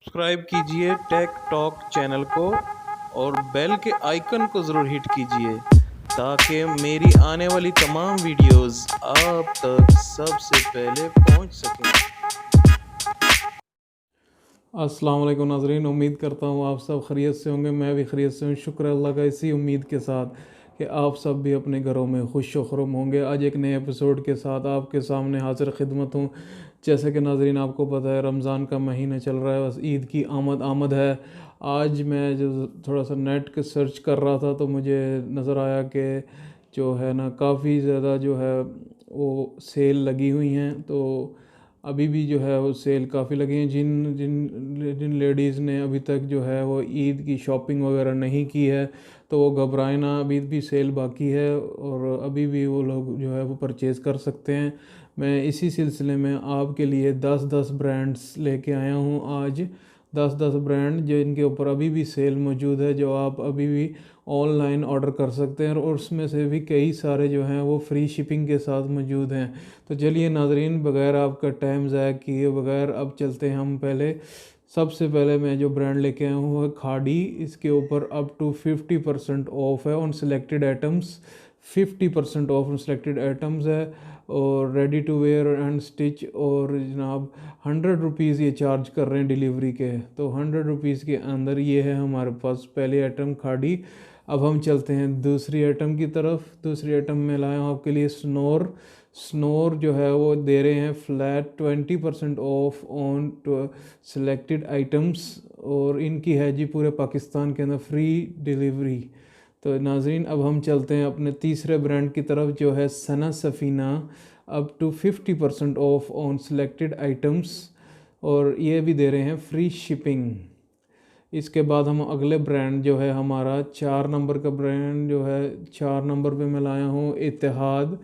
Subscribe कीजिए take talk channel को और बेल के आइकन को ज़रूर हिट कीजिए ताकि मेरी आने वाली तमाम वीडियोस आप तक सबसे पहले पहुंच सकें। अस्सलाम वालेकुम नाज़रीन, उम्मीद करता हूँ आप सब खैरियत से होंगे। मैं भी खैरियत से हूँ, शुक्र अल्लाह का। इसी उम्मीद के साथ कि आप सब भी अपने घरों में खुश व खुर्म होंगे, आज एक नए एपिसोड के साथ आपके सामने हाजिर खिदमत हूँ। जैसे कि नाज़रीन आपको पता है, रमज़ान का महीना चल रहा है, बस ईद की आमद आमद है। आज मैं जो थोड़ा सा नेट के सर्च कर रहा था तो मुझे नज़र आया कि जो है ना, काफ़ी ज़्यादा जो है वो सेल लगी हुई हैं। तो अभी भी जो है वो सेल काफ़ी लगी हैं। जिन जिन जिन लेडीज़ ने अभी तक जो है वो ईद की शॉपिंग वगैरह नहीं की है तो वो घबराए ना, अभी भी सेल बाकी है और अभी भी वो लोग जो है वो परचेज़ कर सकते हैं। मैं इसी सिलसिले में आपके लिए 10-10 ब्रांड्स लेके आया हूँ आज। 10-10 ब्रांड जो इनके ऊपर अभी भी सेल मौजूद है, जो आप अभी भी ऑनलाइन ऑर्डर कर सकते हैं और उसमें से भी कई सारे जो हैं वो फ्री शिपिंग के साथ मौजूद हैं। तो चलिए नाज़रीन, बग़ैर आपका टाइम ज़ाया किए बगैर अब चलते हैं हम पहले। सबसे पहले मैं जो ब्रांड लेके आया हूँ वो है खाड़ी। इसके ऊपर अप टू 50% ऑफ है on selected items. 50% off on selected items है और ready to wear and stitch. और जनाब 100 रुपीज़ ये चार्ज कर रहे हैं डिलीवरी के, तो 100 रुपीज़ के अंदर ये है हमारे पास पहली आइटम खाड़ी। अब हम चलते हैं दूसरी आइटम की तरफ। दूसरी आइटम में लाया हूँ आपके लिए स्नोर। स्नोर जो है वो दे रहे हैं flat 20% of on selected items और इनकी है जी पूरे पाकिस्तान के अंदर फ्री डिलीवरी। तो नाज़रीन अब हम चलते हैं अपने तीसरे ब्रांड की तरफ जो है Sana Safinaz. Up to 50% off on selected items और ये भी दे रहे हैं फ्री शिपिंग। इसके बाद हम अगले ब्रांड जो है हमारा 4 नंबर का ब्रांड जो है 4 नंबर पे मैं लाया हूँ इत्तेहाद।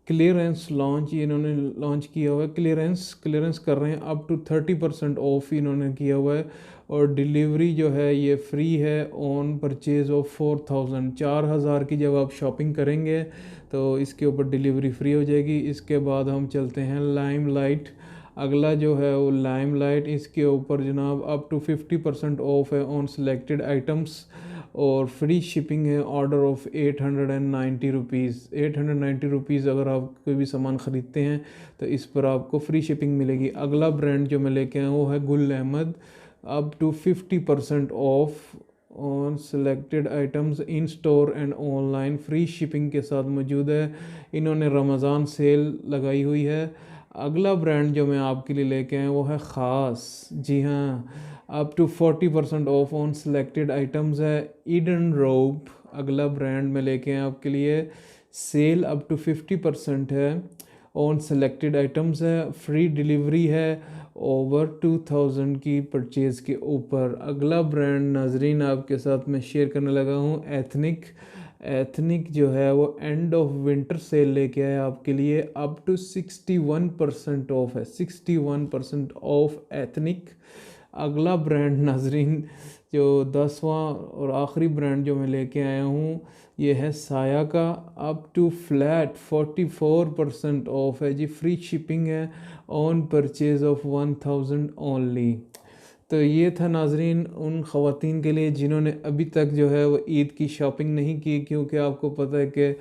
क्लियरेंस लॉन्च इन्होंने लॉन्च किया हुआ है। क्लियरेंस क्लियरेंस कर रहे हैं, अप टू 30% ऑफ इन्होंने किया हुआ है और डिलीवरी जो है ये फ्री है ऑन परचेज़ ऑफ 4000। 4000 की जब आप शॉपिंग करेंगे तो इसके ऊपर डिलीवरी फ्री हो जाएगी। इसके बाद हम चलते हैं लाइमलाइट। अगला जो है वो लाइमलाइट, इसके ऊपर जनाब अप टू 50% ऑफ है ऑन सिलेक्टेड आइटम्स और फ्री शिपिंग है ऑर्डर ऑफ 890 रुपीज़। 890 रुपीज़ अगर आप कोई भी सामान ख़रीदते हैं तो इस पर आपको फ्री शिपिंग मिलेगी। अगला ब्रांड जो मैं लेके आया वो है Gul Ahmed. Up to 50% off on selected items in store and online, free shipping के साथ मौजूद है। इन्होंने रमज़ान सेल लगाई हुई है। अगला ब्रांड जो मैं आपके लिए लेके आया वो है ख़ास। जी हाँ, up to 40% off on selected items है ईडन रोब। अगला ब्रांड मैं लेके आया आपके लिए। सेल अप टू 50% है ऑन सेलेक्टेड आइटम्स है, फ्री डिलीवरी है ओवर 2000 की परचेज़ के ऊपर। अगला ब्रांड नाजरीन आपके साथ मैं शेयर करने लगा हूँ एथनिक। एथनिक जो है वो एंड ऑफ विंटर सेल लेके आया आपके लिए, अप टू 61% ऑफ है। 61% ऑफ एथनिक। अगला ब्रांड नाजरीन जो 10वां और आखिरी ब्रांड जो मैं लेके आया हूँ ये है साया का। अप टू फ्लैट 44% ऑफ है जी, फ्री शिपिंग है ऑन परचेज़ ऑफ 1000 ओनली। तो ये था नाजरीन उन ख़वातीन के लिए जिन्होंने अभी तक जो है वो ईद की शॉपिंग नहीं की, क्योंकि आपको पता है कि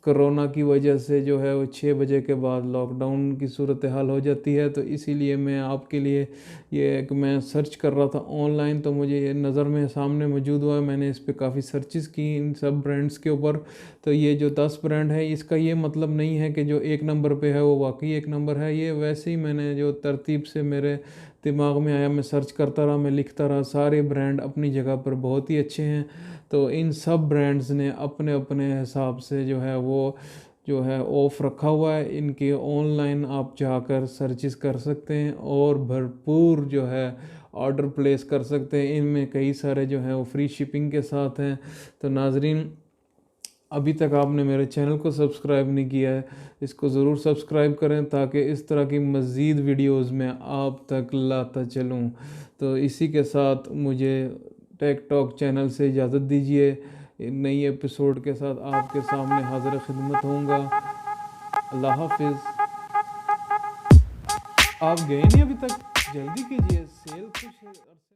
कोरोना की वजह से जो है वो 6 बजे के बाद लॉकडाउन की सूरत हाल हो जाती है। तो इसीलिए मैं आपके लिए ये एक मैं सर्च कर रहा था ऑनलाइन तो मुझे ये नज़र में सामने मौजूद हुआ। मैंने इस पर काफ़ी सर्चेस की इन सब ब्रांड्स के ऊपर। तो ये जो 10 ब्रांड है इसका ये मतलब नहीं है कि जो 1 नंबर पे है वो वाकई 1 नंबर है। ये वैसे ही मैंने जो तरतीब से मेरे दिमाग में आया मैं सर्च करता रहा, मैं लिखता रहा। सारे ब्रांड अपनी जगह पर बहुत ही अच्छे हैं। तो इन सब ब्रांड्स ने अपने अपने हिसाब से जो है वो जो है ऑफ़ रखा हुआ है। इनके ऑनलाइन आप जाकर सर्चिस कर सकते हैं और भरपूर जो है ऑर्डर प्लेस कर सकते हैं। इनमें कई सारे जो हैं वो फ्री शिपिंग के साथ हैं। तो नाजरीन अभी तक आपने मेरे चैनल को सब्सक्राइब नहीं किया है, इसको ज़रूर सब्सक्राइब करें ताकि इस तरह की मज़ीद वीडियोज़ में आप तक लाता चलूँ। तो इसी के साथ मुझे टेक टॉक चैनल से इजाज़त दीजिए। नई एपिसोड के साथ आपके सामने हाज़िर खिदमत होऊंगा। अल्लाह हाफिज़। आप गए नहीं अभी तक, जल्दी कीजिए, सेल कुछ